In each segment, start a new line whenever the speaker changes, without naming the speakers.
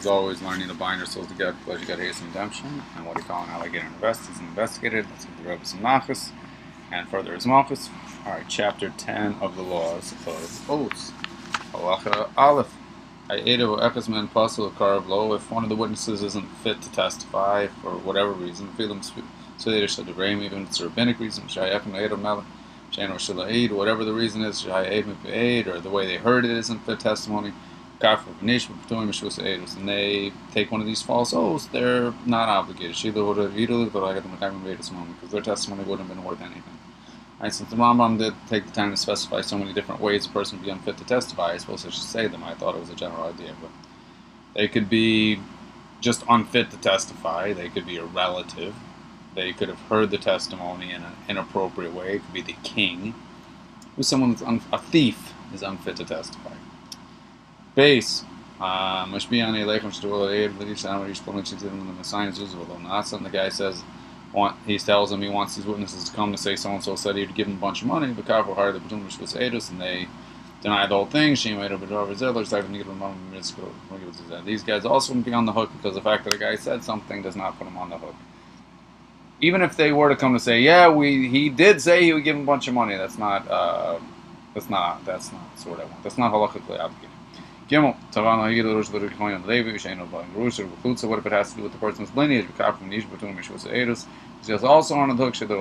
always, learning the binder souls to get because you got to hear some redemption. And what do you call an alligator investigated? Let's get the Rebbe some nachas. And further is malchus. Alright, chapter 10 of the laws of oaths. Halacha Aleph. If one of the witnesses isn't fit to testify for whatever reason, even if it's a rabbinic reason, whatever the reason is, or the way they heard it isn't fit testimony, and they take one of these false oaths, they're not obligated because their testimony wouldn't have been worth anything. Right, since the Rambam did take the time to specify so many different ways a person would be unfit to testify, I suppose I should say them. I thought it was a general idea, but they could be just unfit to testify. They could be a relative. They could have heard the testimony in an inappropriate way. It could be the king. Someone that's a thief is unfit to testify. Base. Not something the guy says. He tells him he wants these witnesses to come to say so-and-so said he'd give him a bunch of money, but and they deny the whole thing. These guys also wouldn't be on the hook because the fact that a guy said something does not put him on the hook. Even if they were to come to say, yeah, he did say he would give him a bunch of money, that's not sort of that's not halakhically obligated. Gimel, what if it has to do with the person's lineage? He's also on the hook because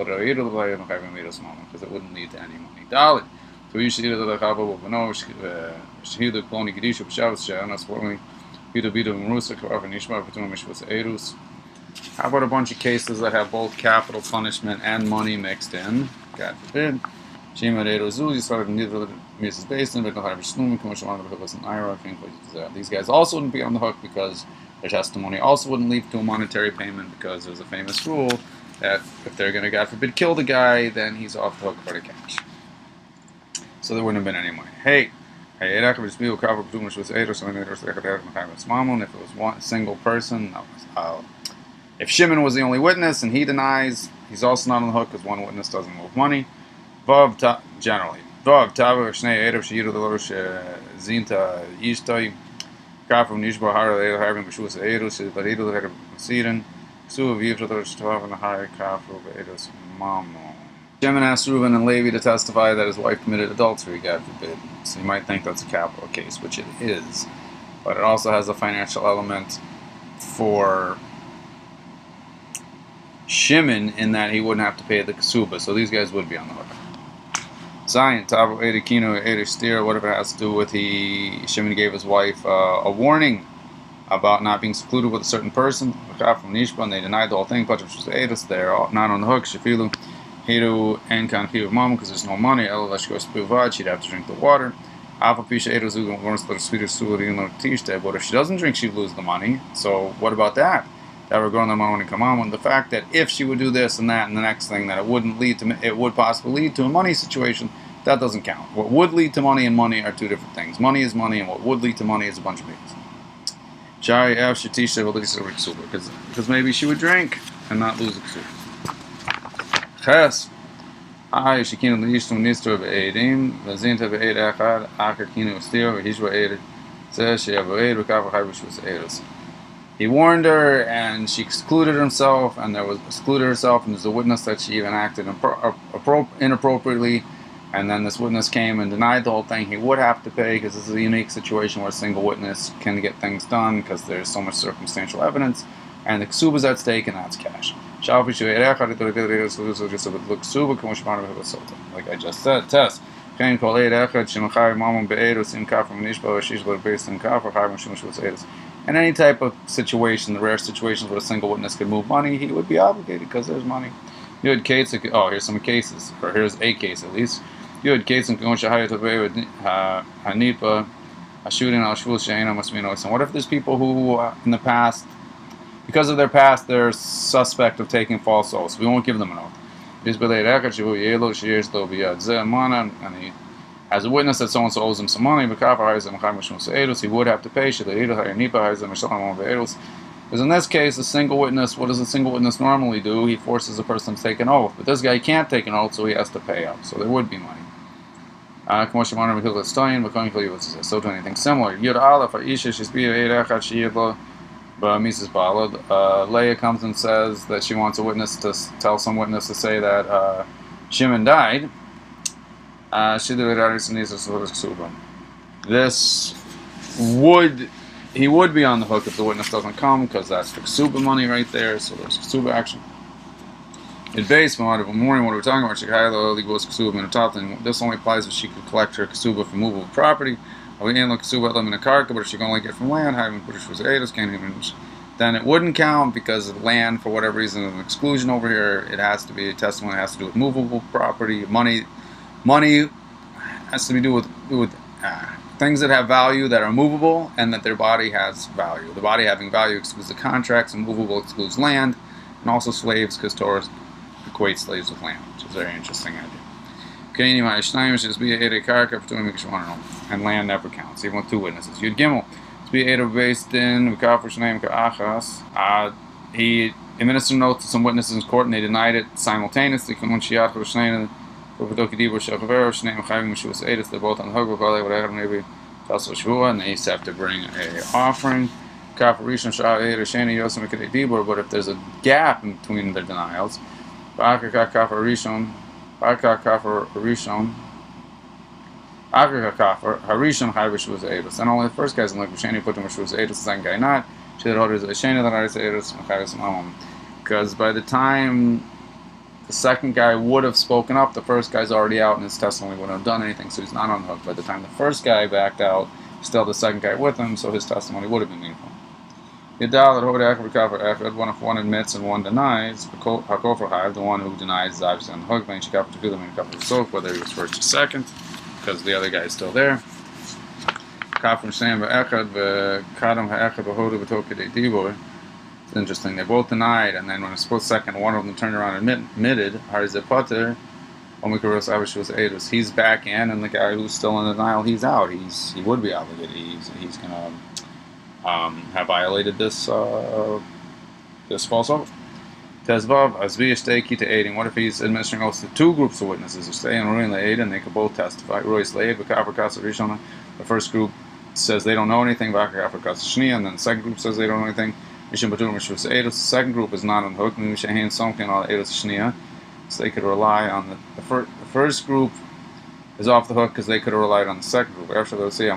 it wouldn't lead to any money. Dalit. So you should either how about a bunch of cases that have both capital punishment and money mixed in? God forbid. These guys also wouldn't be on the hook because their testimony also wouldn't lead to a monetary payment because there's a famous rule that if they're going to, God forbid, kill the guy, then he's off the hook for the cash. So there wouldn't have been any money. Hey, if it was one single person, if Shimon was the only witness and he denies, he's also not on the hook because one witness doesn't move money. Generally. Shimon asked Reuben and Levi to testify that his wife committed adultery, God forbid. So you might think that's a capital case, which it is. But it also has a financial element for Shimon in that he wouldn't have to pay the ksuba. So these guys would be on the hook. Zion, Tavo Edikino, Edistir, whatever it has to do with Shimon gave his wife a warning about not being secluded with a certain person. And they denied the whole thing. They're not on the hook. Shafilu, Hiru, and Kankiv Mama, because there's no money. She'd have to drink the water. But if she doesn't drink, she'd lose the money. So what about that? The fact that if she would do this and that and the next thing, that it would possibly lead to a money situation, that doesn't count. What would lead to money and money are two different things. Money is money, and what would lead to money is a bunch of things. Because maybe she would drink and not lose the ksuba. He warned her, and she excluded herself, and there's a witness that she even acted inappropriately, and then this witness came and denied the whole thing. He would have to pay because this is a unique situation where a single witness can get things done because there's so much circumstantial evidence, and the ksuba is at stake, and that's cash. Like I just said, test. In any type of situation, the rare situations where a single witness could move money, he would be obligated because there's money. You had cases. Oh, here's some cases, or here's a case at least. You had cases in Hanipa, shooting al shvul she'ena must be noticed. And what if there's people who, in the past, because of their past, they're suspect of taking false oaths? We won't give them an oath. And he has a witness that so-and-so owes him some money, he would have to pay. Because in this case, a single witness, what does a single witness normally do? He forces a person to take an oath. But this guy can't take an oath, so he has to pay up. So there would be money. So to anything similar. But Mrs. Bala, Leah comes and says that she wants a witness to tell some witness to say that Shimon died. This would he would be on the hook if the witness doesn't come, because that's the ksuba money right there. So there's ksuba action. In base mode of a morning, what are we talking about? This only applies if she could collect her ksuba from movable property. But if she can only get from land, then it wouldn't count, because of land, for whatever reason, is an exclusion over here. It has to be a testimony, has to do with movable property. Money has to be do with things that have value, that are movable, and that their body has value. The body having value excludes the contracts, and movable excludes land, and also slaves, because Torah equates slaves with land, which is a very interesting idea. And land never counts, even with two witnesses. Yud Gimel, he administered an oath to some witnesses in court, and they denied it simultaneously. They're both on the hook, and they each have to bring an offering. But if there's a gap in between their denials, then only the first guy's in like Shani put him the second guy not. Because by the time the second guy would have spoken up, the first guy's already out and his testimony wouldn't have done anything, so he's not on the hook. By the time the first guy backed out, still the second guy with him, so his testimony would have been meaningful. If one admits and one denies, the one who denies is obviously on the hook, whether he was first or second, because the other guy is still there. It's interesting, they both denied, and then when a split second, one of them turned around and admitted, he's back in, and the guy who's still in denial, he's out. He would be obligated. He's going to have violated this false oath. What if he's administering oaths to two groups of witnesses? And they could both testify. The first group says they don't know anything, and then the second group says they don't know anything. The second group is not on the hook, so they could rely on the first group is off the hook, because they could have relied on the second group. After they'll say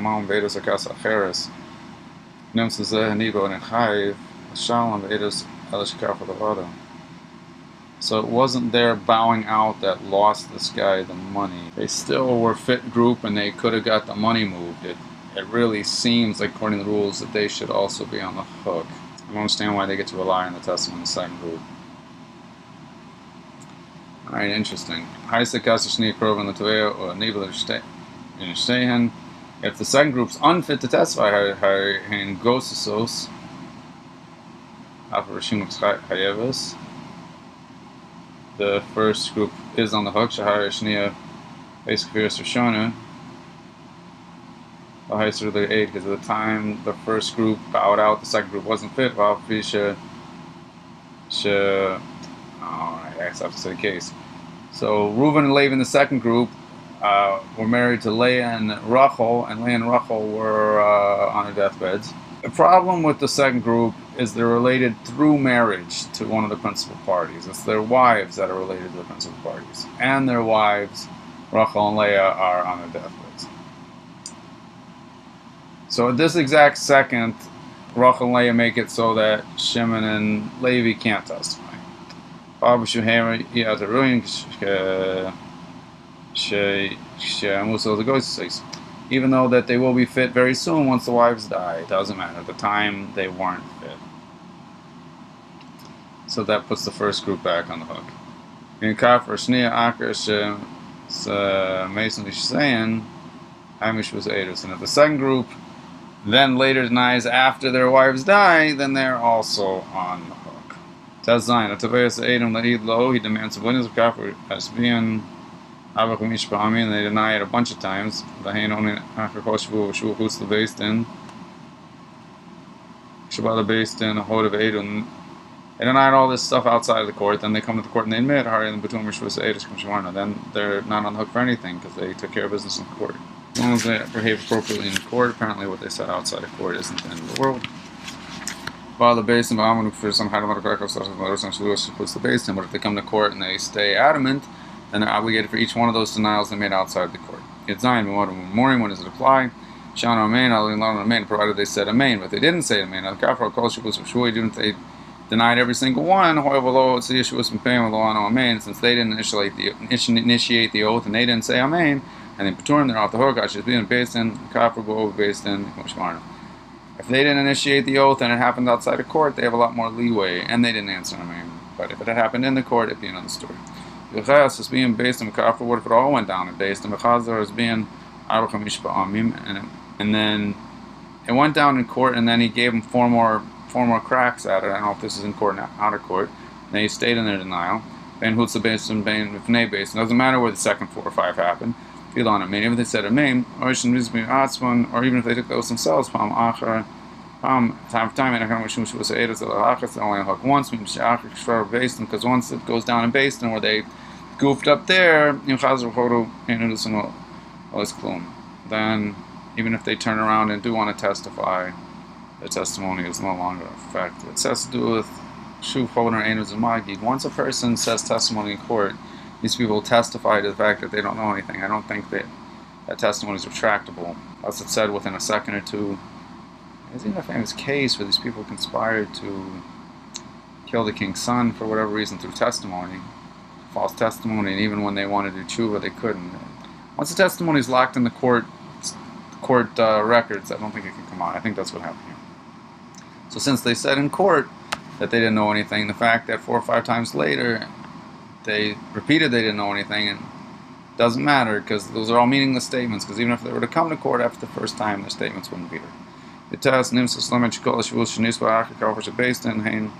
so it wasn't their bowing out that lost this guy the money. They still were fit group, and they could have got the money moved. It really seems like, according to the rules, that they should also be on the hook. I don't understand why they get to rely on the testimony of the second group. Alright, interesting. If the second group's unfit to testify, the first group is on the hook. Because at the time the first group bowed out, the second group wasn't fit. Alright, that's obviously the case. So Reuben and Levi in the second group were married to Leah and Rachel, and Leah and Rachel were on their deathbeds. The problem with the second group is they're related through marriage to one of the principal parties. It's their wives that are related to the principal parties. And their wives, Rachel and Leah, are on their deathbeds. So at this exact second, Rachel and Leah make it so that Shimon and Levi can't testify. Even though that they will be fit very soon once the wives die, it doesn't matter. At the time, they weren't fit. So that puts the first group back on the hook. In Kafir Shnia Akrish Mason saying Hamish was Adus. And if the second group then later denies after their wives die, then they're also on the hook. Tazain Atabayas Adam Lahid Lo, he demands a witness of Kafir as being and they deny it a bunch of times. They denied all this stuff outside of the court. Then they come to the court and they admit, then they're not on the hook for anything, because they took care of business in the court. As long as they behave appropriately in the court, apparently what they said outside of court isn't the end of the world. While the basin, for some kind of the basin, but if they come to court and they stay adamant, then they're obligated for each one of those denials they made outside the court. It's Zion, morning, when does it apply? Shan Amen, Amen, provided they said Amen, but they didn't say Amen. Now the Kafar calls Shabbos Shui, didn't they denied every single one? However, it's the issue was paying with law no Amen, since they didn't initiate the oath and they didn't say Amen, and they turn they're off the hook. I should be in Basin, Kafar go over Basin, if they didn't initiate the oath and it happened outside of court, they have a lot more leeway, and they didn't answer Amen. But if it had happened in the court, it'd be another story. Hilchos is being based on Kafar. What if it all went down and based on Mechazar is being Aruch HaMishpa'amim, and then it went down in court, and then he gave them four more cracks at it. I don't know if this is in court or out of court. And they stayed in their denial. Ben Hutza based and Ben Vifnei based. It doesn't matter where the second 4 or 5 happened. Feel on Amen. Even if they said Amen, or even if they took those themselves, time of time, and I can't wish was only like once, because once it goes down in Basin where they goofed up there, then even if they turn around and do want to testify, the testimony is no longer effective. It has to do with Shuv Choder Einuz and Magid. Once a person says testimony in court, these people testify to the fact that they don't know anything. I don't think that testimony is retractable. As it said within a second or two. There's even a famous case where these people conspired to kill the king's son for whatever reason through testimony, false testimony, and even when they wanted to do tshuva, they couldn't. Once the testimony is locked in the court records, I don't think it can come out. I think that's what happened here. So since they said in court that they didn't know anything, the fact that 4 or 5 times later they repeated they didn't know anything, and it doesn't matter because those are all meaningless statements, because even if they were to come to court after the first time, their statements wouldn't be there. The test nims islamet shkol shvus shnis ba'ach kafar shebastin hein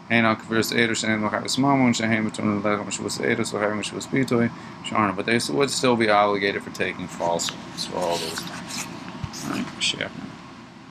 al kavir se'eder shenem l'chavis mamun shehem betun l'lechem shvus se'eder shehem shvus bitoy sharna, but they would still be obligated for taking false oaths for all those times. All right,